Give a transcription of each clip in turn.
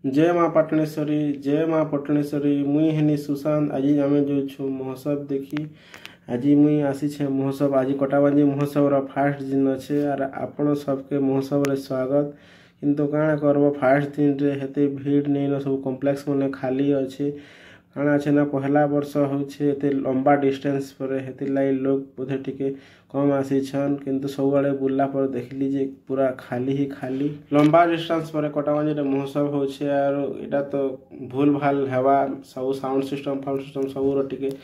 जय माँ पाटणेश्वरी जय माँ पाटणेश्वरी मुई हेनी सुशांत आज आम जो महोत्सव देखी आज मुई आसी महोत्सव आज कटाबांजी महोत्सव फास्ट दिन अच्छे और आपण सबके महोत्सव रे स्वागत किंतु काଣା करब फास्ट दिन रे हेते भीड़ नहीं न सब कॉम्प्लेक्स मैंने खाली अच्छे काଣା अच्छे ना पहला वर्ष होचे एते लंबा डिस्टेंस पर हेते लाई लोग बोधे टिके कम आसीछन किंतु सबुआड़े बुलला पर देखली जे पूरा खाली ही खाली लंबा डिस्टेंस पर कटाबांजी महोत्सव होचे और इटा तो भूल भाल हेबा सब साउंड सिस्टम सब टिके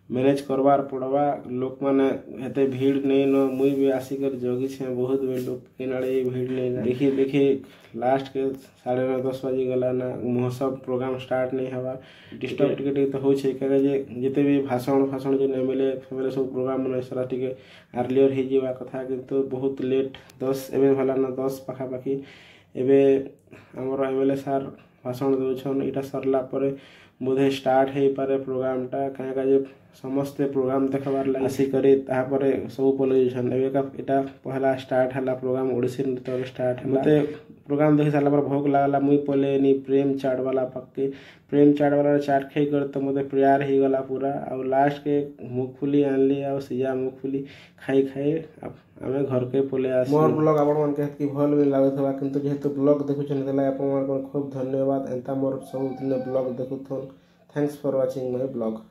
मैनेज करवार पड़वा लोक माने हेते भीड़ नहीं न मुई भी आसिकर जगी छे बहुत भी लोग किनारे भीड़ नहीं ना देखी लास्ट के 9:30 बजे गला ना महोत्सव प्रोग्राम स्टार्ट नहीं हवा डिस्टर्ब टिके तो हो छे करे जे जिते भी भाषण जे एमएलए फैमिली सब प्रोग्राम मन सरा टिके अर्लियर ही जीवा कथा किंतु बहुत लेट 10 एबे भला ना 10 पाखा पाखी एबे हमर एमएलए सर भाषण दउछन इटा सरला परे बोधे स्टार्ट हो पारे प्रोग्राम टा कहीं समस्ते प्रोग्राम देखबार लगे आसिकरी तापरे सब पलैछन एबेका इटा पहला स्टार्ट हला प्रोग्राम ओडिसी नृत्य स्टार्ट मते प्रोग्राम देख सारा पर भोग लागला मुई पले नी प्रेम चाट वाला पक्के प्रेम चाट वाला चाट खाई कर तो मते प्यार ही गला पूरा और लास्ट के मूंगफली आनली और सिजा मूंगफली खाई खाई आमे घर के पले आसी मोर ब्लॉग आपण मन के भल भी लागथवा किंतु जेहेतु ब्लॉग देखुछन तला आपण मन खूब धन्यवाद एंता मोर सब दिन ब्लॉग देखुथन thanks for watching my blog.